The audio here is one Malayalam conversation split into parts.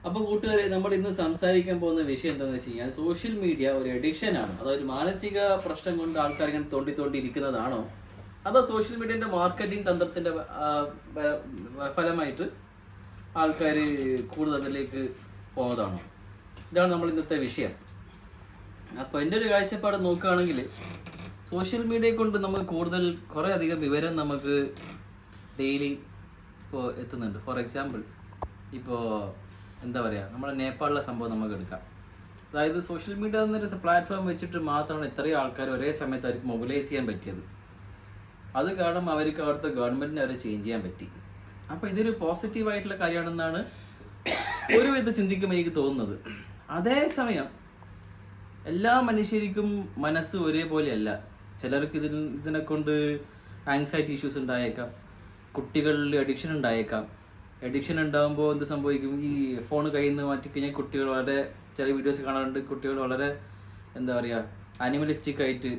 അപ്പോൾ കൂട്ടുകാരെ, നമ്മൾ ഇന്ന് സംസാരിക്കാൻ പോകുന്ന വിഷയം എന്താണെന്ന് വെച്ച് കഴിഞ്ഞാൽ സോഷ്യൽ മീഡിയ ഒരു അഡിക്ഷൻ ആണ്. അതൊരു മാനസിക പ്രശ്നം കൊണ്ട് ആൾക്കാർ ഇങ്ങനെ തോണ്ടി ഇരിക്കുന്നതാണോ, അതോ സോഷ്യൽ മീഡിയൻ്റെ മാർക്കറ്റിംഗ് തന്ത്രത്തിൻ്റെ ഫലമായിട്ട് ആൾക്കാർ കൂടുതൽ അതിലേക്ക് പോകുന്നതാണോ? ഇതാണ് നമ്മൾ ഇന്നത്തെ വിഷയം. അപ്പോൾ എൻ്റെ ഒരു കാഴ്ചപ്പാട് നോക്കുകയാണെങ്കിൽ സോഷ്യൽ മീഡിയ കൊണ്ട് നമുക്ക് കൂടുതൽ കുറേ അധികം വിവരം നമുക്ക് ഡെയിലി ഇപ്പോൾ എത്തുന്നുണ്ട്. ഫോർ എക്സാമ്പിൾ, ഇപ്പോൾ എന്താ പറയുക, നമ്മുടെ നേപ്പാളിലെ സംഭവം നമുക്ക് എടുക്കാം. അതായത് സോഷ്യൽ മീഡിയ എന്നൊരു പ്ലാറ്റ്ഫോം വെച്ചിട്ട് മാത്രമാണ് ഇത്രയും ആൾക്കാർ ഒരേ സമയത്ത് അവർക്ക് മൊബിലൈസ് ചെയ്യാൻ പറ്റിയത്. അത് കാരണം അവർക്ക് അവിടുത്തെ ഗവൺമെൻറ്റിനെ അവരെ ചേഞ്ച് ചെയ്യാൻ പറ്റി. അപ്പോൾ ഇതൊരു പോസിറ്റീവായിട്ടുള്ള കാര്യമാണെന്നാണ് ഒരുവിധം ചിന്തിക്കുമ്പോൾ എനിക്ക് തോന്നുന്നത്. അതേസമയം എല്ലാ മനുഷ്യർക്കും മനസ്സ് ഒരേപോലെയല്ല. ചിലർക്ക് ഇതിനെക്കൊണ്ട് ആങ്സൈറ്റി ഇഷ്യൂസ് ഉണ്ടായേക്കാം, കുട്ടികളിൽ അഡിക്ഷൻ ഉണ്ടായേക്കാം. അഡിക്ഷൻ ഉണ്ടാകുമ്പോൾ എന്ത് സംഭവിക്കും, ഈ ഫോൺ കയ്യിൽ നിന്ന് മാറ്റിക്കഴിഞ്ഞാൽ കുട്ടികൾ വളരെ, ചില വീഡിയോസ് കാണാറുണ്ട്, കുട്ടികൾ വളരെ എന്താ പറയുക ആനിമലിസ്റ്റിക് ആയിട്ട്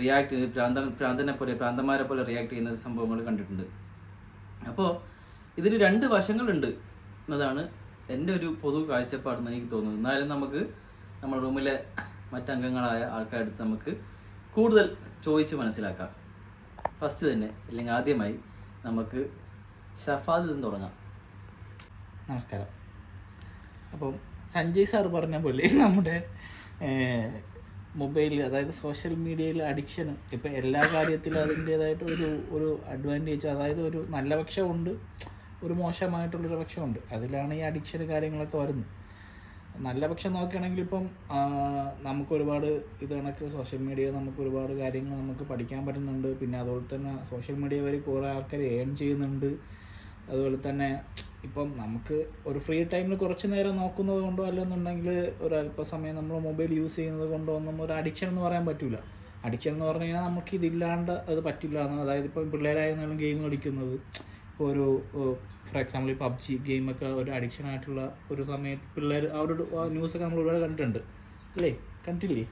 റിയാക്ട് ചെയ്ത് പ്രാന്തന്മാരെ പോലെ റിയാക്ട് ചെയ്യുന്ന സംഭവങ്ങൾ കണ്ടിട്ടുണ്ട്. അപ്പോൾ ഇതിന് രണ്ട് വശങ്ങളുണ്ട് എന്നതാണ് എൻ്റെ ഒരു പൊതു കാഴ്ചപ്പാടെന്ന് എനിക്ക് തോന്നുന്നത്. എന്നാലും നമുക്ക് നമ്മുടെ റൂമിലെ മറ്റംഗങ്ങളായ ആൾക്കാരുടെ നമുക്ക് കൂടുതൽ ചോദിച്ച് മനസ്സിലാക്കാം. ഫസ്റ്റ് തന്നെ, അല്ലെങ്കിൽ ആദ്യമായി നമുക്ക് ഷഫാദിൽ നിന്ന് തുടങ്ങാം. നമസ്കാരം. അപ്പം സഞ്ജയ് സാർ പറഞ്ഞ പോലെ നമ്മുടെ മൊബൈൽ, അതായത് സോഷ്യൽ മീഡിയയിൽ അഡിക്ഷന് ഇപ്പം എല്ലാ കാര്യത്തിലും അതിൻ്റേതായിട്ട് ഒരു അഡ്വാൻറ്റേജ്, അതായത് ഒരു നല്ല പക്ഷമുണ്ട്, ഒരു മോശമായിട്ടുള്ളൊരു പക്ഷമുണ്ട്. അതിലാണ് ഈ അഡിക്ഷന് കാര്യങ്ങളൊക്കെ വരുന്നത്. നല്ല പക്ഷം നോക്കുകയാണെങ്കിൽ ഇപ്പം നമുക്കൊരുപാട് ഇത് കണക്ക് സോഷ്യൽ മീഡിയ നമുക്ക് ഒരുപാട് കാര്യങ്ങൾ നമുക്ക് പഠിക്കാൻ പറ്റുന്നുണ്ട്. പിന്നെ അതുപോലെ തന്നെ സോഷ്യൽ മീഡിയ വഴി കുറേ ആൾക്കാർ ഏൺ ചെയ്യുന്നുണ്ട്. അതുപോലെ തന്നെ ഇപ്പം നമുക്ക് ഒരു ഫ്രീ ടൈമിൽ കുറച്ച് നേരം നോക്കുന്നത് കൊണ്ടോ അല്ലെന്നുണ്ടെങ്കിൽ ഒരല്പസമയം നമ്മൾ മൊബൈൽ യൂസ് ചെയ്യുന്നത് കൊണ്ടോ ഒന്നും ഒരു അഡിക്ഷൻ എന്ന് പറയാൻ പറ്റില്ല. അഡിക്ഷൻ എന്ന് പറഞ്ഞു കഴിഞ്ഞാൽ നമുക്ക് ഇതില്ലാണ്ട് അത് പറ്റില്ല എന്ന്. അതായത് ഇപ്പം പിള്ളേരായിരുന്നാലും ഗെയിം കളിക്കുന്നത്, ഇപ്പോൾ ഒരു ഫോർ എക്സാമ്പിൾ ഈ പബ്ജി ഗെയിമൊക്കെ ഒരു അഡിക്ഷൻ ആയിട്ടുള്ള ഒരു സമയത്ത് പിള്ളേർ അവരുടെ ന്യൂസൊക്കെ നമ്മൾ ഇവിടെ കണ്ടിട്ടുണ്ട് അല്ലേ? കണ്ടിട്ടില്ലേ?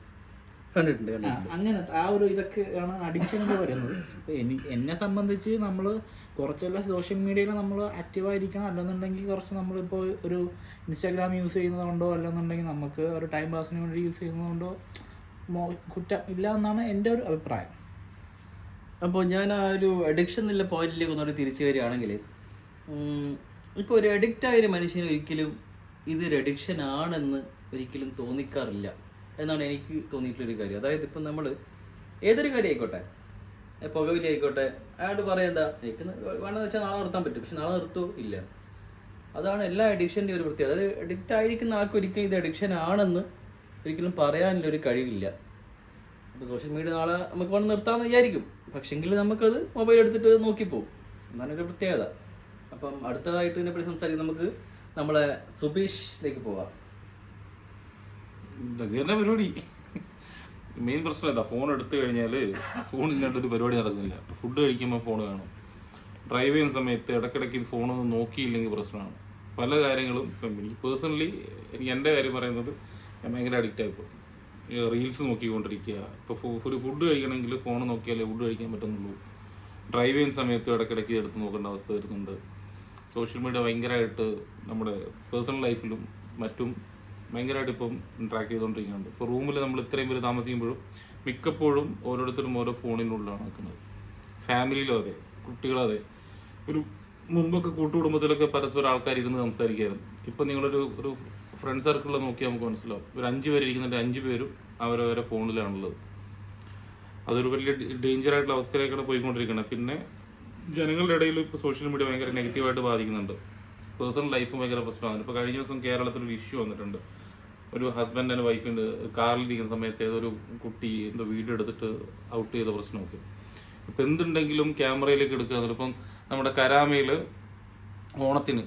കണ്ടിട്ടുണ്ട്. അങ്ങനത്തെ ആ ഒരു ഇതൊക്കെ ആണ് അഡിക്ഷൻ എന്ന് പറയുന്നത്. അപ്പോൾ എന്നെ സംബന്ധിച്ച് നമ്മൾ കുറച്ചെല്ലാം സോഷ്യൽ മീഡിയയിൽ നമ്മൾ ആക്റ്റീവായിരിക്കണം. അല്ലെന്നുണ്ടെങ്കിൽ കുറച്ച് നമ്മളിപ്പോൾ ഒരു ഇൻസ്റ്റാഗ്രാം യൂസ് ചെയ്യുന്നതുകൊണ്ടോ അല്ലെന്നുണ്ടെങ്കിൽ നമുക്ക് ഒരു ടൈം പാസിന് വേണ്ടി യൂസ് ചെയ്യുന്നതുകൊണ്ടോ കുറ്റം ഇല്ല എന്നാണ് എൻ്റെ ഒരു അഭിപ്രായം. അപ്പോൾ ഞാൻ ആ ഒരു അഡിക്ഷൻ എന്നുള്ള പോയിന്റിലേക്ക് ഒന്നുകൂടി തിരിച്ചു വരികയാണെങ്കിൽ, ഇപ്പോൾ ഒരു അഡിക്റ്റായൊരു മനുഷ്യന് ഒരിക്കലും ഇതൊരു അഡിക്ഷൻ ആണെന്ന് ഒരിക്കലും തോന്നിക്കാറില്ല എന്നാണ് എനിക്ക് തോന്നിയിട്ടുള്ളൊരു കാര്യം. അതായത് ഇപ്പം നമ്മൾ ഏതൊരു കാര്യം ആയിക്കോട്ടെ, പുകവലി ആയിക്കോട്ടെ, അയാൾ പറയാം എന്താ എനിക്ക് വേണമെന്ന് വെച്ചാൽ നാളെ നിർത്താൻ പറ്റും, പക്ഷെ നാളെ നിർത്തുമോ ഇല്ല. അതാണ് എല്ലാ അഡിക്ഷൻ്റെ ഒരു പ്രത്യേകത. അതായത് അഡിക്റ്റ് ആയിരിക്കുന്ന ആൾക്ക് ഒരിക്കലും ഇത് അഡിക്ഷൻ ആണെന്ന് ഒരിക്കലും പറയാനുള്ളൊരു കഴിവില്ല. അപ്പോൾ സോഷ്യൽ മീഡിയ നാളെ നമുക്ക് വേണം നിർത്താമെന്ന് വിചാരിക്കും, പക്ഷെങ്കിൽ നമുക്കത് മൊബൈൽ എടുത്തിട്ട് നോക്കിപ്പോവും. എന്നാണ് ഒരു പ്രത്യേകത. അപ്പം അടുത്തതായിട്ട് ഇതിനെപ്പറ്റി സംസാരിക്കും നമുക്ക് നമ്മളെ സുബീഷിലേക്ക് പോവാം. തന്നെ പരിപാടി മെയിൻ പ്രശ്നം എന്താ, ഫോൺ എടുത്തു കഴിഞ്ഞാൽ ഫോൺ ഇല്ലാണ്ടൊരു പരിപാടി നടക്കുന്നില്ല. ഫുഡ് കഴിക്കുമ്പോൾ ഫോൺ കാണും, ഡ്രൈവ് ചെയ്യുന്ന സമയത്ത് ഇടയ്ക്കിടയ്ക്ക് ഫോണൊന്നും നോക്കിയില്ലെങ്കിൽ പ്രശ്നമാണ്. പല കാര്യങ്ങളും ഇപ്പം എനിക്ക് പേഴ്സണലി എൻ്റെ കാര്യം പറയുന്നത്, ഞാൻ ഭയങ്കര അഡിക്റ്റ് ആയിപ്പോയി. റീൽസ് നോക്കിക്കൊണ്ടിരിക്കുക. ഇപ്പോൾ ഒരു ഫുഡ് കഴിക്കണമെങ്കിൽ ഫോൺ നോക്കിയാലേ ഫുഡ് കഴിക്കാൻ പറ്റുന്നുള്ളൂ. ഡ്രൈവ് ചെയ്യുന്ന സമയത്ത് ഇടയ്ക്കിടയ്ക്ക് എടുത്ത് നോക്കേണ്ട അവസ്ഥ വരുന്നുണ്ട്. സോഷ്യൽ മീഡിയ ഭയങ്കരമായിട്ട് നമ്മുടെ പേഴ്സണൽ ലൈഫിലും മറ്റും ഭയങ്കരമായിട്ട് ഇപ്പം ഇൻട്രാക്ട് ചെയ്തുകൊണ്ടിരിക്കുന്നുണ്ട്. ഇപ്പോൾ റൂമിൽ നമ്മൾ ഇത്രയും പേര് താമസിക്കുമ്പോഴും മിക്കപ്പോഴും ഓരോരുത്തരും ഓരോ ഫോണിനുള്ളിലാണ് നിൽക്കുന്നത്. ഫാമിലിയിലും അതെ, കുട്ടികളും അതെ. ഒരു മുമ്പൊക്കെ കൂട്ടുകുടുംബത്തിലൊക്കെ പരസ്പരം ആൾക്കാർ ഇരുന്ന് സംസാരിക്കായിരുന്നു. ഇപ്പം നിങ്ങളൊരു ഫ്രണ്ട് സർക്കിളിൽ നോക്കിയാൽ നമുക്ക് മനസ്സിലാവും, ഒരു 5 പേര് ഇരിക്കുന്നുണ്ട്, 5 പേരും അവരവരെ ഫോണിലാണുള്ളത്. അതൊരു വലിയ ഡേഞ്ചറായിട്ടുള്ള അവസ്ഥയിലേക്കാണ് പോയിക്കൊണ്ടിരിക്കുന്നത്. പിന്നെ ജനങ്ങളുടെ ഇടയിൽ ഇപ്പോൾ സോഷ്യൽ മീഡിയ ഭയങ്കര നെഗറ്റീവായിട്ട് ബാധിക്കുന്നുണ്ട്. പേഴ്സണൽ ലൈഫും ഭയങ്കര പ്രശ്നമാണ്. ഇപ്പോൾ കഴിഞ്ഞ ദിവസം കേരളത്തിലൊരു ഇഷ്യൂ വന്നിട്ടുണ്ട്. ഒരു ഹസ്ബൻഡ് ആൻഡ് വൈഫിൻ്റെ കാറിലിരിക്കുന്ന സമയത്ത് ഏതൊരു കുട്ടി എന്തോ വീഡിയോ എടുത്തിട്ട് ഔട്ട് ചെയ്ത പ്രശ്നമൊക്കെ. ഇപ്പം എന്തുണ്ടെങ്കിലും ക്യാമറയിലേക്ക് എടുക്കുക എന്നുള്ളത്. ഇപ്പം നമ്മുടെ കരാമയിൽ ഓണത്തിന്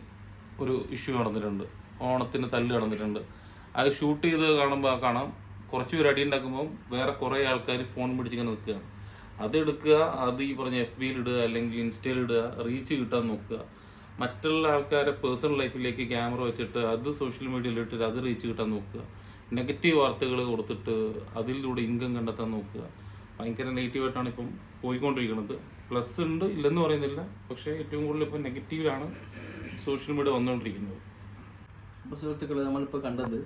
ഒരു ഇഷ്യൂ നടന്നിട്ടുണ്ട്, ഓണത്തിന് തല്ല് നടന്നിട്ടുണ്ട്. അത് ഷൂട്ട് ചെയ്ത് കാണുമ്പോൾ കാണാം, കുറച്ച് പേര് അടി ഉണ്ടാക്കുമ്പോൾ വേറെ കുറേ ആൾക്കാർ ഫോൺ പിടിച്ചിങ്ങനെ നിൽക്കുകയാണ്. അതെടുക്കുക, അത് ഈ പറഞ്ഞ FB ഇടുക അല്ലെങ്കിൽ ഇൻസ്റ്റയിൽ ഇടുക, റീച്ച് കിട്ടാൻ നോക്കുക. മറ്റുള്ള ആൾക്കാരെ പേഴ്സണൽ ലൈഫിലേക്ക് ക്യാമറ വെച്ചിട്ട് അത് സോഷ്യൽ മീഡിയയിൽ ഇട്ടിട്ട് അത് റീച്ച് കിട്ടാൻ നോക്കുക. നെഗറ്റീവ് വാർത്തകൾ കൊടുത്തിട്ട് അതിലൂടെ ഇൻകം കണ്ടെത്താൻ നോക്കുക. ഭയങ്കര നെഗറ്റീവായിട്ടാണ് ഇപ്പം പോയിക്കൊണ്ടിരിക്കുന്നത്. പ്ലസ് ഉണ്ട്, ഇല്ലെന്ന് പറയുന്നില്ല, പക്ഷേ ഏറ്റവും കൂടുതൽ ഇപ്പം നെഗറ്റീവിലാണ് സോഷ്യൽ മീഡിയ വന്നുകൊണ്ടിരിക്കുന്നത്. അപ്പോൾ സുഹൃത്തുക്കളെ, നമ്മളിപ്പോൾ കണ്ടത്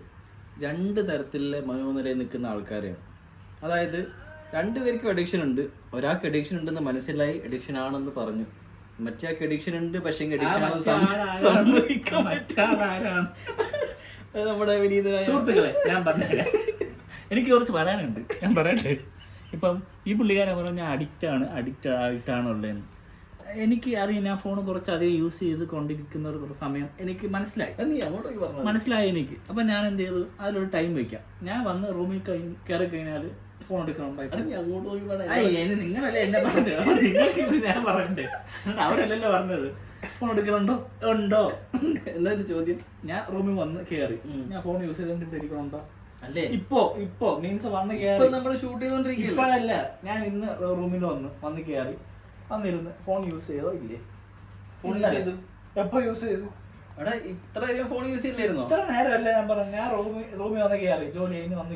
2 തരത്തിലുള്ള മനോനിലയിൽ നിൽക്കുന്ന ആൾക്കാരെയാണ്. അതായത് 2 പേർക്കും അഡിക്ഷൻ ഉണ്ട്. ഒരാൾക്ക് അഡിക്ഷൻ ഉണ്ടെന്ന് മനസ്സിലായി, അഡിക്ഷൻ ആണെന്ന് പറഞ്ഞു. മറ്റേയാൾക്ക് അഡിക്ഷൻ ഉണ്ട്, പക്ഷേ അഡിക്ഷൻ നമ്മുടെ വിനീതനായ സുഹൃത്തുക്കളെ, ഞാൻ പറഞ്ഞുതരാം. എനിക്ക് കുറച്ച് പറയാനുണ്ട്, ഞാൻ പറയട്ടെ. ഇപ്പം ഈ പുള്ളിക്കാരൻ പറഞ്ഞ അഡിക്റ്റ് ആണുള്ളതെന്ന് എനിക്ക് അറിയാം. ഞാൻ ഫോൺ കുറച്ച് അധികം യൂസ് ചെയ്ത് കൊണ്ടിരിക്കുന്ന ഒരു സമയം എനിക്ക് മനസ്സിലായി എനിക്ക്. അപ്പം ഞാൻ എന്ത് ചെയ്തു, അതിലൊരു ടൈം വയ്ക്കാം. ഞാൻ വന്ന് റൂമിൽ കയറി കഴിഞ്ഞാൽ ഫോൺ എടുക്കണം. നിങ്ങളല്ലേ എന്നെ പറഞ്ഞത്, നിങ്ങൾക്ക് ഞാൻ പറയണ്ടേ? അവരല്ലല്ലോ പറഞ്ഞത്. ഫോൺ എടുക്കണുണ്ടോ? ഉണ്ടോ എന്തായാലും ചോദ്യം. ഞാൻ റൂമിൽ വന്ന് കയറി, ഞാൻ ഫോൺ യൂസ് ചെയ്തോണ്ടിട്ട് ഇരിക്കണുണ്ടോ? അല്ലേ ഇപ്പോ മീൻസ് വന്ന് കയറി നമ്മൾ ഷൂട്ട് ചെയ്തോണ്ടിരിക്കും. ഇപ്പോഴല്ല, ഞാൻ ഇന്ന് റൂമിൽ വന്ന് കയറി വന്നിരുന്ന് ഫോൺ യൂസ് ചെയ്തോ? ഇല്ലേ. ഫോൺ യൂസ് ചെയ്തു. എപ്പോ യൂസ് ചെയ്തു? എടാ, ഇത്ര അധികം ഫോൺ യൂസ് ചെയ്യില്ലായിരുന്നോ? ഇത്ര നേരമല്ല ഞാൻ പറഞ്ഞു. ഞാൻ റൂമിൽ വന്ന് കയറി, ജോലി കഴിഞ്ഞ് വന്ന്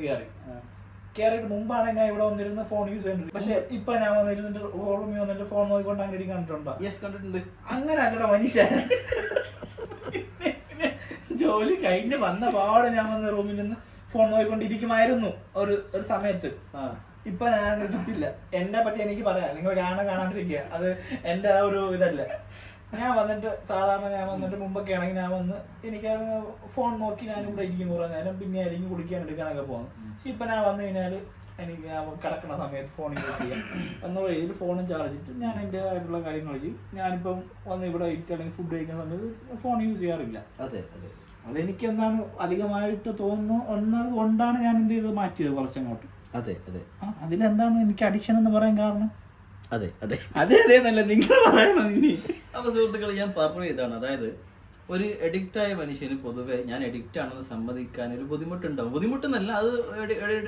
കയറിയിട്ട് മുമ്പാണ് ഞാൻ ഇവിടെ വന്നിരുന്ന് ഫോൺ യൂസ് ചെയ്തിട്ടുണ്ട്. പക്ഷെ ഇപ്പൊ ഞാൻ വന്നിരുന്നിട്ട് റൂമിൽ വന്നിട്ട് ഫോൺ നോക്കിക്കൊണ്ട് അങ്ങനെ കണ്ടിട്ടുണ്ടോ? യെസ്, കണ്ടിട്ടുണ്ട്. അങ്ങനെ അല്ലടോ മനുഷ്യ. ജോലി കഴിഞ്ഞ് വന്ന പാടെ ഞാൻ വന്ന് റൂമിൽ നിന്ന് ഫോൺ നോക്കിക്കൊണ്ടിരിക്കുമായിരുന്നു ഒരു സമയത്ത്. ഇപ്പൊ ഞാൻ ഇരിപ്പില്ല. എന്നെ പറ്റി എനിക്ക് പറയാം, നിങ്ങൾ കാണാണ്ടിരിക്കുക, അത് എന്റെ ആ ഒരു ഇതല്ല. ഞാൻ വന്നിട്ട് സാധാരണ ഞാൻ വന്നിട്ട് മുമ്പൊക്കെ ആണെങ്കിൽ ഞാൻ വന്ന് എനിക്ക് ഫോൺ നോക്കി ഞാൻ ഇവിടെ ഇരിക്കും കുറേ നേരം, പിന്നെ ആയിരിക്കും കുടിക്കാൻ എടുക്കാനൊക്കെ പോകുന്നത്. പക്ഷെ ഇപ്പൊ ഞാൻ വന്നു കഴിഞ്ഞാൽ എനിക്ക് കിടക്കുന്ന സമയത്ത് ഫോൺ യൂസ് ചെയ്യാം എന്നുള്ള രീതിയിൽ ഫോണും ചാർജ് ഇട്ട് ഞാൻ എൻ്റെതായിട്ടുള്ള കാര്യങ്ങൾ ചെയ്യും. ഞാനിപ്പം വന്ന് ഇവിടെ ഇരിക്കുകയാണെങ്കിൽ ഫുഡ് കഴിക്കുന്ന സമയത്ത് ഫോൺ യൂസ് ചെയ്യാറില്ല. അതെനിക്ക് എന്താണ് അധികമായിട്ട് തോന്നുന്നു ഒന്നത് കൊണ്ടാണ് ഞാൻ എന്ത് ചെയ്ത് മാറ്റിയത് കുറച്ചങ്ങോട്ട്. അതിലെന്താണ് എനിക്ക് അഡിക്ഷൻ എന്ന് പറയാൻ കാരണം? അതെ നല്ല നിങ്ങൾ പറയണം ഇനി. അപ്പൊ സുഹൃത്തുക്കളെ, ഞാൻ പറഞ്ഞു ഇതാണ്. അതായത് ഒരു എഡിക്റ്റായ മനുഷ്യന് പൊതുവെ ഞാൻ എഡിക്റ്റ് ആണെന്ന് സമ്മതിക്കാൻ ഒരു ബുദ്ധിമുട്ടുണ്ടാവും. ബുദ്ധിമുട്ടെന്നല്ല, അത്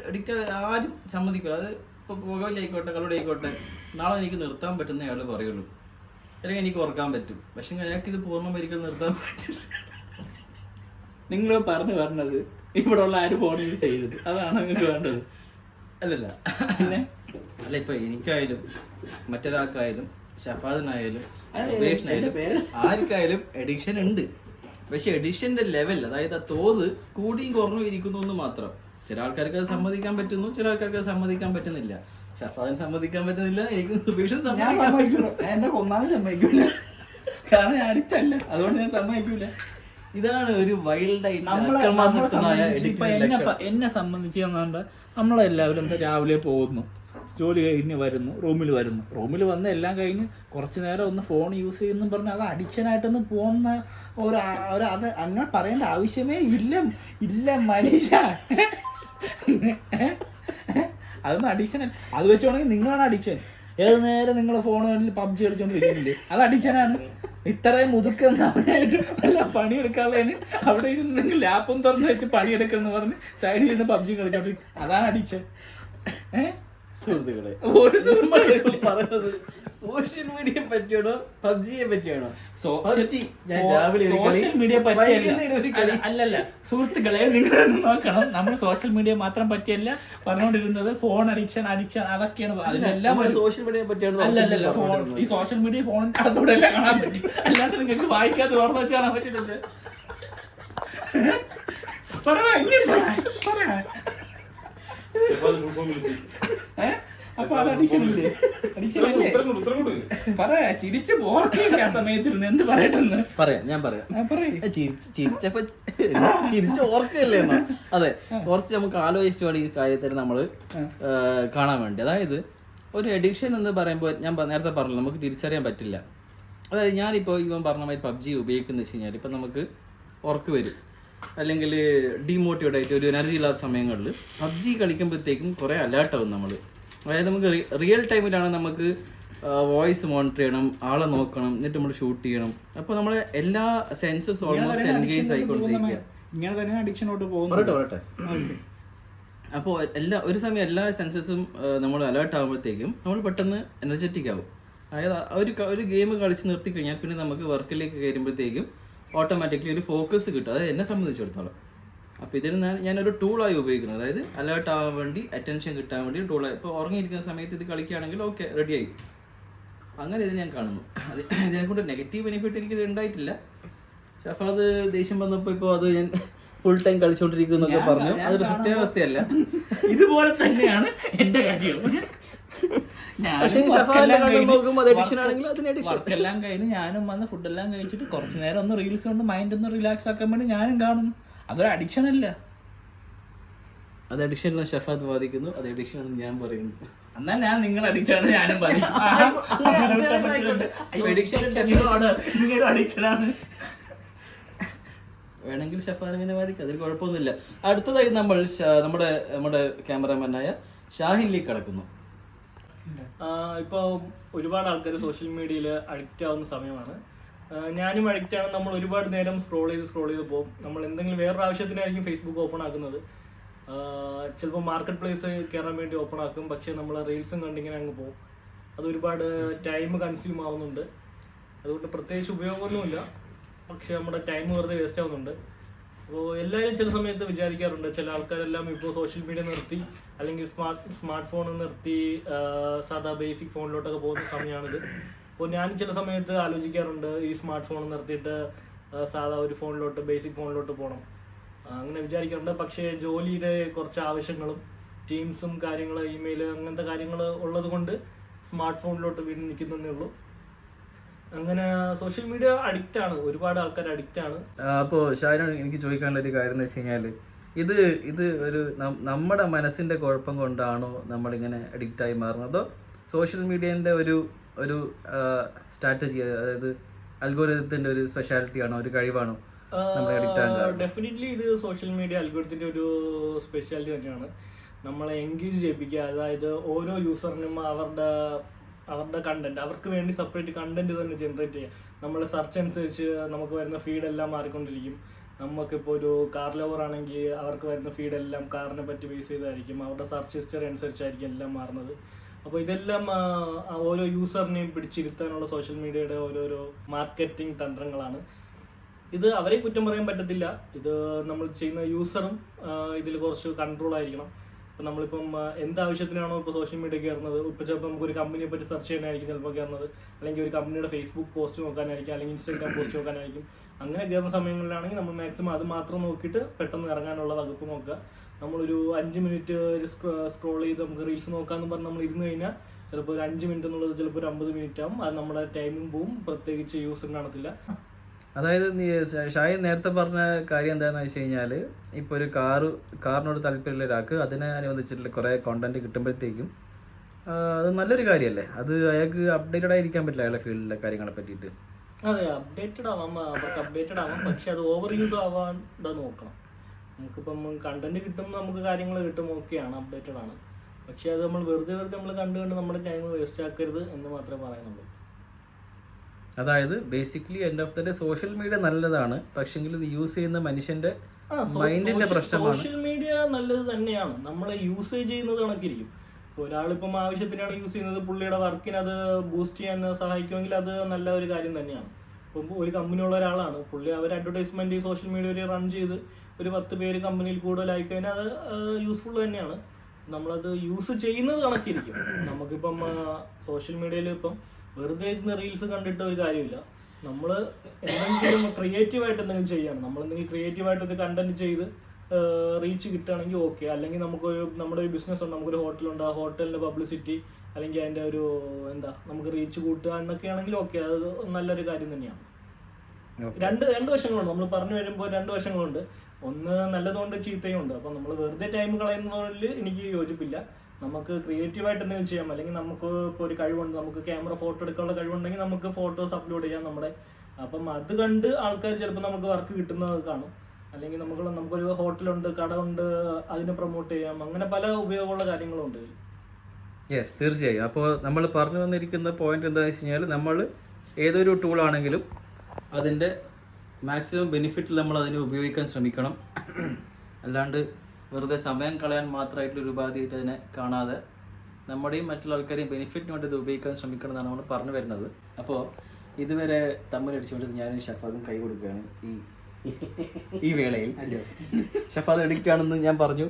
എഡിക്റ്റ് ആരും സമ്മതിക്കില്ല. അത് ഇപ്പോൾ പുകയിലായിക്കോട്ടെ, കളുടെ ആയിക്കോട്ടെ, നാളെ എനിക്ക് നിർത്താൻ പറ്റുന്ന അയാൾ പറയുള്ളൂ, അല്ലെങ്കിൽ എനിക്ക് ഓർക്കാൻ പറ്റും. പക്ഷെ അയാൾക്ക് ഇത് പൂർണ്ണം ഒരിക്കലും നിർത്താൻ പറ്റില്ല. നിങ്ങൾ പറഞ്ഞത് ഇവിടെ ഉള്ള ആരും ഫോൺ യൂസ് ചെയ്തിട്ട് അതാണ് നിങ്ങൾക്ക് വേണ്ടത്? അല്ലല്ല, പിന്നെ അല്ല, ഇപ്പൊ എനിക്കായാലും മറ്റൊരാൾക്കായാലും ഷഫാദിനായാലും ആർക്കായാലും എഡിക്ഷൻ ഉണ്ട്. പക്ഷെ എഡിക്ഷന്റെ ലെവൽ, അതായത് ആ തോത് കൂടിയും കുറഞ്ഞു ഇരിക്കുന്നു എന്ന് മാത്രം. ചില ആൾക്കാർക്ക് അത് സമ്മതിക്കാൻ പറ്റുന്നു, ചില ആൾക്കാർക്ക് അത് സമ്മതിക്കാൻ പറ്റുന്നില്ല. ഷഫാദിന് സമ്മതിക്കാൻ പറ്റുന്നില്ല, എനിക്ക് സുബീഷും എന്നെ കൊന്നാലും സമ്മതിക്കൂല, കാരണം ഞാൻ അഡിക്റ്റ് അല്ല, അതുകൊണ്ട് ഞാൻ സമ്മതിക്കൂല. ഇതാണ് ഒരു വൈൽഡ് എന്നെ സംബന്ധിച്ച് നമ്മളെല്ലാവരും രാവിലെ പോകുന്നു, ജോലി കഴിഞ്ഞ് വരുന്നു, റൂമിൽ വന്ന് എല്ലാം കഴിഞ്ഞ് കുറച്ച് നേരം ഒന്ന് ഫോൺ യൂസ് ചെയ്യുന്നു പറഞ്ഞാൽ അത് അഡിക്ഷനായിട്ടൊന്ന് പോകുന്ന അത് അങ്ങനെ പറയേണ്ട ആവശ്യമേ ഇല്ല മനുഷ്യ. അതൊന്നും അഡിക്ഷൻ. അത് വെച്ചോണെങ്കിൽ നിങ്ങളാണ് അഡിക്ഷൻ. ഏത് നേരം നിങ്ങൾ ഫോണിൽ PUBG കളിച്ചോണ്ടിരിക്കുന്നില്ലേ, അത് അഡിക്ഷനാണ്. ഇത്രയും മുതുക്കുന്ന സമയമായിട്ട് അല്ല പണിയെടുക്കാനുള്ളതിന് അവിടെ ഇരുന്ന് നിങ്ങൾ ലാപ്പും തുറന്ന് വെച്ച് പണിയെടുക്കുമെന്ന് പറഞ്ഞ് സൈഡിൽ ഇരുന്ന് PUBG കളിച്ചോണ്ടിരിക്കും, അതാണ് അഡിക്ഷൻ. സുഹൃത്തുക്കളെ, പറഞ്ഞത് സോഷ്യൽ മീഡിയയെ പറ്റിയാണോ PUBGയെ പറ്റിയാണോ? സോഷ്യൽ മീഡിയ അല്ലല്ല സുഹൃത്തുക്കളെ, നിങ്ങളൊന്ന് നോക്കണം. നമ്മൾ സോഷ്യൽ മീഡിയ മാത്രം പറ്റിയല്ല പറഞ്ഞുകൊണ്ടിരുന്നത്. ഫോൺ അഡിക്ഷൻ അതൊക്കെയാണ്. അതിലെല്ലാം സോഷ്യൽ മീഡിയയെ പറ്റിയാണോ? അല്ലല്ല, ഫോൺ ഈ സോഷ്യൽ മീഡിയ ഫോണിന്റെ അകത്തൂടെ എല്ലാം കാണാൻ പറ്റും, അല്ലാണ്ട് നിങ്ങൾക്ക് വായിക്കാതെ ഓർമ്മ വെച്ച് കാണാൻ പറ്റില്ലല്ലേ? അപ്പൊ അത് അഡിക്ഷൻ ഇല്ലേ? അഡിക്ഷൻ അല്ലേ? പറയാ, ചിരിച്ച് ഓർക്കില്ല ആ സമയത്തിരുന്ന്. എന്ത് പറയട്ടെന്ന് ഞാൻ പറയാം. ചിരിച്ച് ഓർക്കല്ലേ എന്നോ? അതെ, കുറച്ച് നമുക്ക് ആലോചിച്ചിട്ട് വേണം ഈ കാര്യത്തിൽ നമ്മൾ കാണാൻ വേണ്ടി. അതായത് ഒരു എഡിക്ഷൻ എന്ന് പറയുമ്പോൾ ഞാൻ നേരത്തെ പറഞ്ഞല്ലോ, നമുക്ക് തിരിച്ചറിയാൻ പറ്റില്ല. അതായത് ഞാനിപ്പോൾ ഇവൻ പറഞ്ഞ മാതിരി PUBG ഉപയോഗിക്കുന്ന വെച്ച് കഴിഞ്ഞാൽ ഇപ്പം നമുക്ക് ഉറക്ക് വരും, അല്ലെങ്കിൽ ഡീമോട്ടിവേറ്റ് ആയിട്ട് ഒരു എനർജി ഇല്ലാത്ത സമയങ്ങളിൽ PUBG കളിക്കുമ്പോഴത്തേക്കും കുറേ അലേർട്ടാവും നമ്മൾ. അതായത് നമുക്ക് റിയൽ ടൈമിലാണ് നമുക്ക് വോയിസ് മോണിറ്റർ ചെയ്യണം, ആളെ നോക്കണം, എന്നിട്ട് നമ്മൾ ഷൂട്ട് ചെയ്യണം. അപ്പോൾ നമ്മളെ എല്ലാ സെൻസസ് ഓൾമോസ്റ്റ് എൻഗേജ് ആയിക്കൊണ്ടിരിക്കുക. ഇങ്ങനെ തന്നെ അഡിക്ഷനോട്ട് പറയട്ടെ. അപ്പോൾ ഒരു സമയം എല്ലാ സെൻസസും നമ്മൾ അലേർട്ട് ആകുമ്പോഴത്തേക്കും നമ്മൾ പെട്ടെന്ന് എനർജറ്റിക് ആവും. അതായത് ഒരു ഗെയിം കളിച്ച് നിർത്തി കഴിഞ്ഞാൽ പിന്നെ നമുക്ക് വർക്കിലേക്ക് കയറുമ്പോഴത്തേക്കും ഓട്ടോമാറ്റിക്കലി ഒരു ഫോക്കസ് കിട്ടും. അതായത് എന്നെ സംബന്ധിച്ചിടത്തോളം. അപ്പോൾ ഇതിന് ഞാനൊരു ടൂളായി ഉപയോഗിക്കുന്നത്. അതായത് അലേർട്ട് ആവാൻ വേണ്ടി, അറ്റൻഷൻ കിട്ടാൻ വേണ്ടി ടൂളായി. ഇപ്പോൾ ഉറങ്ങിയിരിക്കുന്ന സമയത്ത് ഇത് കളിക്കുകയാണെങ്കിൽ ഓക്കെ, റെഡിയായി. അങ്ങനെ ഇത് ഞാൻ കാണുന്നു. ഇതിനെക്കൊണ്ട് നെഗറ്റീവ് ബെനിഫിറ്റ് എനിക്കിത് ഉണ്ടായിട്ടില്ല. ഷഫാദ് ദേഷ്യം വന്നപ്പോ ഇപ്പൊ അത് ഞാൻ ഫുൾ ടൈം കളിച്ചോണ്ടിരിക്കുന്നൊക്കെ പറഞ്ഞു. അതൊരു സത്യാവസ്ഥയല്ല. ഇതുപോലെ തന്നെയാണ് എന്റെ കാര്യം. പക്ഷേ ഷഫാദിന്റെ കണ്ണിൽ നോക്കുമ്പോൾ അത് അഡിക്ഷൻ ആണെങ്കിൽ അതിന് അഡിക്ഷൻ. വർക്കെല്ലാം കഴിഞ്ഞ് ഞാനും വന്ന് ഫുഡെല്ലാം കഴിച്ചിട്ട് കുറച്ച് നേരം ഒന്ന് റീൽസ് കൊണ്ട് മൈൻഡ് ഒന്ന് റിലാക്സ് ആക്കാൻ വേണ്ടി ഞാനും കാണുന്നു. അതൊരു അഡിക്ഷൻ അല്ല. അത് അഡിക്ഷൻ ഷഫാദ് ബാധിക്കുന്നു, അത് അഡിക്ഷൻ ആണെന്ന് ഞാൻ പറയുന്നു. എന്നാൽ ഞാൻ നിങ്ങൾ അഡിക്ഷൻ ആണ്, ഞാനും അഡിക്ഷനാണ്. വേണമെങ്കിൽ ഷഫാദ് അങ്ങനെ ബാധിക്കും, അതിൽ കുഴപ്പമൊന്നുമില്ല. അടുത്തതായി നമ്മൾ നമ്മുടെ ക്യാമറമാനായ ഷാഹിനിലേക്ക് കടക്കുന്നു. ഇപ്പോൾ ഒരുപാട് ആൾക്കാർ സോഷ്യൽ മീഡിയയിൽ അഡിക്റ്റ് ആവുന്ന സമയമാണ്. ഞാനും അഡിക്റ്റ് ആണ്. നമ്മൾ ഒരുപാട് നേരം സ്ക്രോൾ ചെയ്ത് പോകും. നമ്മൾ എന്തെങ്കിലും വേറൊരു ആവശ്യത്തിനായിരിക്കും ഫേസ്ബുക്ക് ഓപ്പൺ ആക്കുന്നത്. ചിലപ്പോൾ മാർക്കറ്റ് പ്ലേസ് കയറാൻ വേണ്ടി ഓപ്പൺ ആക്കും. പക്ഷേ നമ്മൾ റീൽസും കണ്ടിങ്ങനെ അങ്ങ് പോകും. അത് ഒരുപാട് ടൈം കൺസ്യൂം ആവുന്നുണ്ട്. അതുകൊണ്ട് പ്രത്യേകിച്ച് ഉപയോഗമൊന്നുമില്ല, പക്ഷെ നമ്മുടെ ടൈം വെറുതെ വേസ്റ്റ് ആവുന്നുണ്ട്. അപ്പോൾ എല്ലാവരും ചില സമയത്ത് വിചാരിക്കാറുണ്ട്, ചില ആൾക്കാരെല്ലാം ഇപ്പോൾ സോഷ്യൽ മീഡിയ നിർത്തി അല്ലെങ്കിൽ സ്മാർട്ട് ഫോൺ നിർത്തി സാധാ ബേസിക് ഫോണിലോട്ടൊക്കെ പോകുന്ന സമയമാണിത്. അപ്പോൾ ഞാൻ ചില സമയത്ത് ആലോചിക്കാറുണ്ട്, ഈ സ്മാർട്ട് ഫോൺ നിർത്തിയിട്ട് സാധാ ഒരു ഫോണിലോട്ട് ബേസിക് ഫോണിലോട്ട് പോകണം, അങ്ങനെ വിചാരിക്കാറുണ്ട്. പക്ഷേ ജോലിയുടെ കുറച്ച് ആവശ്യങ്ങളും ടീംസും കാര്യങ്ങൾ, ഇമെയിൽ അങ്ങനത്തെ കാര്യങ്ങൾ ഉള്ളത് കൊണ്ട് സ്മാർട്ട് ഫോണിലോട്ട് വീണ്ടും നിൽക്കുന്നതേ ഉള്ളൂ. അങ്ങനെ സോഷ്യൽ മീഡിയ അഡിക്റ്റ് ആണ്, ഒരുപാട് ആൾക്കാർ അഡിക്റ്റ് ആണ്. അപ്പോൾ ഷാഹിനോട് എനിക്ക് ചോദിക്കാനുള്ള ഒരു കാര്യം എന്ന് വെച്ച് കഴിഞ്ഞാൽ, ഇത് ഒരു നമ്മുടെ മനസ്സിൻ്റെ കുഴപ്പം കൊണ്ടാണോ നമ്മളിങ്ങനെ അഡിക്റ്റായി മാറുന്നത്, അതോ സോഷ്യൽ മീഡിയേൻ്റെ ഒരു സ്ട്രാറ്റജി, അതായത് അൽഗോരിതത്തിൻ്റെ ഒരു സ്പെഷ്യാലിറ്റി ആണോ, ഒരു കഴിവാണോ നമ്മളെ അഡിക്റ്റ് ആകാൻ? ഡെഫിനറ്റ്ലി ഇത് സോഷ്യൽ മീഡിയ അൽഗോരിതത്തിൻ്റെ ഒരു സ്പെഷ്യാലിറ്റി തന്നെയാണ്. നമ്മളെ എൻഗേജ് ചെയ്യിപ്പിക്കുക, അതായത് ഓരോ യൂസറിനും അവരുടെ കണ്ടന്റ്, അവർക്ക് വേണ്ടി സെപ്പറേറ്റ് കണ്ടന്റ് തന്നെ ജനറേറ്റ് ചെയ്യുക. നമ്മൾ സെർച്ച് അനുസരിച്ച് നമുക്ക് വരുന്ന ഫീഡെല്ലാം മാറിക്കൊണ്ടിരിക്കും. നമുക്കിപ്പോൾ ഒരു കാർ ലവർ ആണെങ്കിൽ അവർക്ക് വരുന്ന ഫീഡെല്ലാം കാറിനെ പറ്റി ബേസ് ചെയ്തായിരിക്കും. അവരുടെ സെർച്ച് ഹിസ്റ്ററി അനുസരിച്ചായിരിക്കും എല്ലാം മാറുന്നത്. അപ്പോൾ ഇതെല്ലാം ഓരോ യൂസറിനെയും പിടിച്ചിരുത്താനുള്ള സോഷ്യൽ മീഡിയയുടെ ഓരോരോ മാർക്കറ്റിംഗ് തന്ത്രങ്ങളാണ്. ഇത് അവരെ കുറ്റം പറയാൻ പറ്റത്തില്ല. ഇത് നമ്മൾ ചെയ്യുന്ന യൂസറും ഇതിൽ കുറച്ച് കൺട്രോൾ ആയിരിക്കണം. ഇപ്പോൾ നമ്മളിപ്പം എന്താവശ്യത്തിനാണോ ഇപ്പോൾ സോഷ്യൽ മീഡിയ കയറുന്നത്, ഇപ്പോൾ ചിലപ്പോൾ നമുക്കൊരു കമ്പനിയെ പറ്റി സെർച്ച് ചെയ്യാനായിരിക്കും ചിലപ്പോൾ കയറുന്നത്, അല്ലെങ്കിൽ ഒരു കമ്പനിയുടെ ഫേസ്ബുക്ക് പോസ്റ്റ് നോക്കാനായിരിക്കും, അല്ലെങ്കിൽ ഇൻസ്റ്റാഗ്രാം പോസ്റ്റ് നോക്കാനായിരിക്കും. അങ്ങനെ കയറുന്ന സമയങ്ങളിലാണെങ്കിൽ നമ്മൾ മാക്സിമം അത് മാത്രം നോക്കിയിട്ട് പെട്ടെന്ന് ഇറങ്ങാനുള്ള വകുപ്പ് നോക്കുക. നമ്മളൊരു 5 മിനിറ്റ് സ്ക്രോൾ ചെയ്ത് നമുക്ക് റീൽസ് നോക്കാമെന്ന് പറഞ്ഞ് നമ്മൾ ഇരുന്ന് കഴിഞ്ഞാൽ ചിലപ്പോൾ ഒരു 5 മിനിറ്റ് എന്നുള്ളത് ചിലപ്പോൾ ഒരു 50 മിനിറ്റ് ആവും. അത് നമ്മുടെ ടൈമും പോവും, പ്രത്യേകിച്ച് യൂസും കാണത്തില്ല. അതായത് ഷാഹിൻ നേരത്തെ പറഞ്ഞ കാര്യം എന്താണെന്ന് വെച്ച് കഴിഞ്ഞാൽ, ഇപ്പോൾ ഒരു കാറിനോട് താല്പര്യമുള്ള ഒരാൾക്ക് അതിനെ അനുബന്ധിച്ചിട്ടുള്ള കുറേ കോണ്ടന്റ് കിട്ടുമ്പോഴത്തേക്കും അത് നല്ലൊരു കാര്യമല്ലേ? അത് അയാൾക്ക് അപ്ഡേറ്റഡ് ആയിരിക്കാൻ പറ്റില്ല അയാളുടെ ഫീൽഡിലെ കാര്യങ്ങളെ പറ്റിയിട്ട്. അതെ, അപ്ഡേറ്റഡ് ആവാം, അവർക്ക് അപ്ഡേറ്റഡ് ആവാം. പക്ഷെ അത് ഓവർ യൂസ് ആവാണ്ട് നോക്കണം. നമുക്കിപ്പം കണ്ടന്റ് കിട്ടുമ്പോൾ നമുക്ക് കാര്യങ്ങൾ കിട്ടും, ഓക്കെയാണ്, അപ്ഡേറ്റഡ് ആണ്. പക്ഷെ അത് നമ്മൾ വെറുതെ നമ്മൾ കണ്ട് നമ്മുടെ ടൈം വേസ്റ്റ് ആക്കരുത് എന്ന് മാത്രമേ പറയുന്നുള്ളൂ. അതായത് basically end of the day social media നല്ലതാണ്, പക്ഷെങ്കിൽ ഇത് യൂസ് ചെയ്യുന്ന മനുഷ്യന്റെ മൈൻഡിന്റെ പ്രശ്നമാണ്. സോഷ്യൽ മീഡിയ നല്ലത് തന്നെയാണ്, നമ്മളെ യൂസേജ് ചെയ്യുന്നത് കണക്കിരിക്കും. ഇപ്പോൾ ഒരാളിപ്പം ആവശ്യത്തിനാണ് യൂസ് ചെയ്യുന്നത്, പുള്ളിയുടെ വർക്കിന് അത് ബൂസ്റ്റ് ചെയ്യാൻ സഹായിക്കുമെങ്കിൽ അത് നല്ല ഒരു കാര്യം തന്നെയാണ്. ഇപ്പം ഒരു കമ്പനിയുള്ള ഒരാളാണ്, പുള്ളി അവർ അഡ്വർടൈസ്മെന്റ് സോഷ്യൽ മീഡിയയിൽ റൺ ചെയ്ത് ഒരു 10 പേര് കമ്പനിയിൽ കൂടുതലായി കഴിഞ്ഞാൽ അത് യൂസ്ഫുൾ തന്നെയാണ്. നമ്മളത് യൂസ് ചെയ്യുന്നത് കണക്കിരിക്കും. നമുക്കിപ്പം സോഷ്യൽ മീഡിയയിൽ ഇപ്പം വെറുതെ ഇരുന്ന് റീൽസ് കണ്ടിട്ട് ഒരു കാര്യമില്ല. നമ്മൾ എന്തെങ്കിലും ക്രിയേറ്റീവായിട്ട് എന്തെങ്കിലും ചെയ്യണം. നമ്മളെന്തെങ്കിലും ക്രിയേറ്റീവായിട്ട് ഒരു കണ്ടന്റ് ചെയ്ത് റീച്ച് കിട്ടുകയാണെങ്കിൽ ഓക്കെ. അല്ലെങ്കിൽ നമ്മുടെ ഒരു ബിസിനസ് ഉണ്ട്, നമുക്കൊരു ഹോട്ടലുണ്ട്, ആ ഹോട്ടലിൻ്റെ പബ്ലിസിറ്റി അല്ലെങ്കിൽ അതിൻ്റെ ഒരു നമുക്ക് റീച്ച് കൂട്ടുക എന്നൊക്കെയാണെങ്കിൽ ഓക്കെ, അത് നല്ലൊരു കാര്യം തന്നെയാണ്. രണ്ട് വശങ്ങളുണ്ട്. നമ്മൾ പറഞ്ഞു വരുമ്പോൾ 2 വശങ്ങളുണ്ട്. ഒന്ന് നല്ലതുകൊണ്ട് ചീത്തയും ഉണ്ട്. അപ്പം നമ്മൾ വെറുതെ ടൈം കളയുന്നതിൽ എനിക്ക് യോജിപ്പില്ല. നമുക്ക് ക്രിയേറ്റീവായിട്ട് എന്തെങ്കിലും ചെയ്യാം. അല്ലെങ്കിൽ നമുക്ക് ഇപ്പോൾ ഒരു കഴിവുണ്ട്, നമുക്ക് ക്യാമറ ഫോട്ടോ എടുക്കാനുള്ള കഴിവുണ്ടെങ്കിൽ നമുക്ക് ഫോട്ടോസ് അപ്ലോഡ് ചെയ്യാം നമ്മുടെ. അപ്പം അത് കണ്ട് ആൾക്കാർ ചിലപ്പോൾ നമുക്ക് വർക്ക് കിട്ടുന്നത് കാണും. അല്ലെങ്കിൽ നമുക്കൊരു ഹോട്ടലുണ്ട്, കട ഉണ്ട്, അതിനെ പ്രൊമോട്ട് ചെയ്യാം. അങ്ങനെ പല ഉപയോഗമുള്ള കാര്യങ്ങളുണ്ട്. യെസ്, തീർച്ചയായും. അപ്പോൾ നമ്മൾ പറഞ്ഞു വന്നിരിക്കുന്ന പോയിന്റ് എന്താണെന്ന് വെച്ച് കഴിഞ്ഞാൽ, നമ്മൾ ഏതൊരു ടൂളാണെങ്കിലും അതിൻ്റെ മാക്സിമം ബെനിഫിറ്റിൽ നമ്മൾ അതിനെ ഉപയോഗിക്കാൻ ശ്രമിക്കണം. അല്ലാണ്ട് വെറുതെ സമയം കളയാൻ മാത്രമായിട്ടുള്ളൊരു ഉപാധിയായിട്ട് അതിനെ കാണാതെ നമ്മുടെയും മറ്റുള്ള ആൾക്കാരെയും ബെനിഫിറ്റിന് വേണ്ടി ഇത് ഉപയോഗിക്കാൻ ശ്രമിക്കണം എന്നാണ് നമ്മൾ പറഞ്ഞു വരുന്നത്. അപ്പോൾ ഇതുവരെ തമ്മിലടിച്ചുകൊണ്ട് ഞാനും ഷഫാദും കൈ കൊടുക്കുകയാണ് ഈ വേളയിൽ. ഷഫാദ് അഡിക്റ്റ് ആണെന്ന് ഞാൻ പറഞ്ഞു,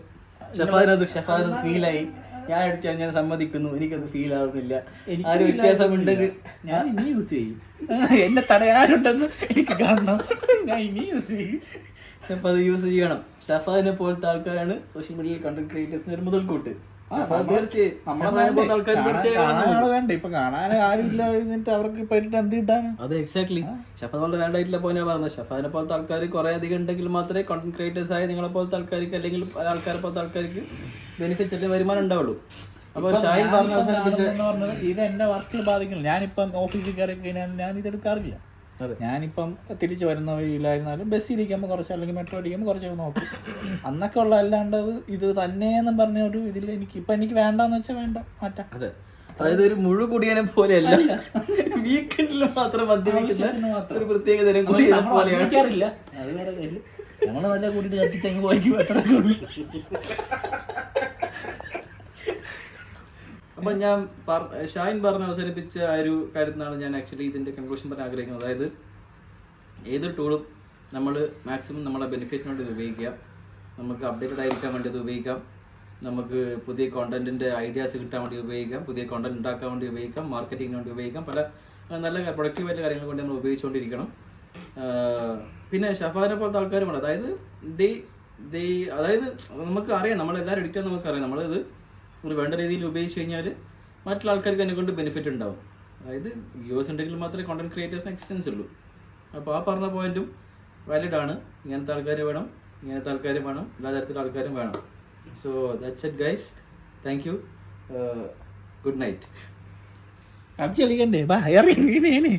ഷഫാദിനത് ഫീലായി. ഞാൻ അടിച്ചാൽ ഞാൻ സമ്മതിക്കുന്നു, എനിക്കത് ഫീൽ ആവുന്നില്ല. എനിക്ക് ആ ഒരു വ്യത്യാസമുണ്ടെങ്കിൽ ഞാൻ ഇനി യൂസ് ചെയ്യും. എന്നെ തടയാറുണ്ടെന്ന് എനിക്ക് കാണണം, ഞാൻ ഇനി യൂസ് ചെയ്യും. അപ്പൊ അത് യൂസ് ചെയ്യണം. ഷഫാദിനെ പോലത്തെ ആൾക്കാരാണ് സോഷ്യൽ മീഡിയയിൽ കണ്ടന്റ് ക്രിയേറ്റേഴ്സിന് ഒരു മുതൽക്കൂട്ട്. കാണാനാള് വേണ്ട, ഇപ്പൊ കാണാൻ ആരും ഇല്ല, എന്നിട്ട് അവർക്ക് പറ്റിട്ട് എന്ത് കിട്ടാണ്? അത് എക്സാക്ട്ലി ഷഫാദ് വളരെ വേണ്ടായിട്ടില്ല പോയിന്റ് പറഞ്ഞത്. ഷഫാദിനെ പോലത്തെ ആൾക്കാർ കുറെ അധികം ഉണ്ടെങ്കിൽ മാത്രമേ കണ്ടന്റ് ക്രിയേറ്റേഴ്സ് ആയ നിങ്ങളെ പോലത്തെ ആൾക്കാർക്ക് അല്ലെങ്കിൽ പല ആൾക്കാരെ പോലത്തെ ആൾക്കാർക്ക് ബെനിഫിറ്റ്സ് അല്ലെങ്കിൽ വരുമാനം ഉണ്ടാവുള്ളൂ. അപ്പോൾ ഷാഹിൻ പറഞ്ഞ പറഞ്ഞത് ഇത് എന്റെ വർക്കിൽ ബാധിക്കില്ല. ഞാനിപ്പം ഓഫീസിൽ കയറി കഴിഞ്ഞാൽ ഞാൻ ഇത് എടുക്കാറില്ല. ഞാനിപ്പം തിരിച്ചു വരുന്ന വഴിയിലായിരുന്നാലും ബസ് ഇരിക്കുമ്പോൾ കുറച്ച് അല്ലെങ്കിൽ മെട്രോ ഇരിക്കുമ്പോൾ കുറച്ച് നോക്കും. അന്നൊക്കെ ഉള്ള അല്ലാണ്ട് ഇത് തന്നെയെന്നും പറഞ്ഞ ഒരു ഇതിൽ എനിക്ക് വേണ്ടെന്ന് വെച്ചാൽ വേണ്ട, മാറ്റാം. അതെ, അതായത് ഒരു മുഴു കുടിയനെ പോലെയല്ല, വീക്കെൻഡിൽ മാത്രം മദ്യപിക്കുന്ന ഒരു പ്രത്യേക തരം കുടിയനെ പോലെയാണ്. അത് വേറെ കാര്യം. നമ്മള് നല്ല കൂട്ടിട്ട് കത്തിച്ചങ്ങ് പോയിക്കും അത്രയൊക്കെ ഉള്ളൂ. അപ്പൊ ഞാൻ ഷാഹിൻ പറഞ്ഞ് അവസാനിപ്പിച്ച ആ ഒരു കാര്യത്തിനാണ് ഞാൻ ആക്ച്വലി ഇതിന്റെ കൺക്ലൂഷൻ പറയാൻ ആഗ്രഹിക്കുന്നത്. അതായത് ഏതൊരു ടൂളും നമ്മൾ മാക്സിമം നമ്മളെ ബെനിഫിറ്റിന് വേണ്ടി ഉപയോഗിക്കുക. നമുക്ക് അപ്ഡേറ്റഡ് ആയിരിക്കാൻ വേണ്ടി അത് ഉപയോഗിക്കാം. നമുക്ക് പുതിയ കോണ്ടന്റിന്റെ ഐഡിയാസ് കിട്ടാൻ വേണ്ടി ഉപയോഗിക്കാം. പുതിയ കോണ്ടന്റ് ഉണ്ടാക്കാൻ വേണ്ടി ഉപയോഗിക്കാം. മാർക്കറ്റിങ്ങിന് വേണ്ടി ഉപയോഗിക്കാം. പല നല്ല പ്രൊഡക്റ്റീവായിട്ട് കാര്യങ്ങൾ കൊണ്ട് നമ്മൾ ഉപയോഗിച്ചുകൊണ്ടിരിക്കണം. പിന്നെ ഷഫാനെ പോലത്തെ ആൾക്കാരുമാണ്. അതായത് അതായത് നമുക്ക് അറിയാം, നമ്മളെല്ലാവരും എഡിറ്റ് ചെയ്യാൻ നമുക്കറിയാം. നമ്മളിത് ഒരു വേണ്ട രീതിയിൽ ഉപയോഗിച്ച് കഴിഞ്ഞാൽ മറ്റുള്ള ആൾക്കാർക്ക് അതിനെ കൊണ്ട് ബെനിഫിറ്റ് ഉണ്ടാവും. അതായത് വ്യൂവേഴ്സ് ഉണ്ടെങ്കിൽ മാത്രമേ കോണ്ടന്റ് ക്രിയേറ്റേഴ്സിന് എക്സ്റ്റൻസ് ഉള്ളൂ. അപ്പോൾ ആ പറഞ്ഞ പോയിന്റും വാലിഡ് ആണ്. ഇങ്ങനത്തെ ആൾക്കാർ വേണം, ഇങ്ങനത്തെ ആൾക്കാർ വേണം, എല്ലാ തരത്തിലുള്ള ആൾക്കാരും വേണം. So that's it guys. Thank you. Good night. കളിക്കണ്ടേ, ബാ ഇറങ്ങി.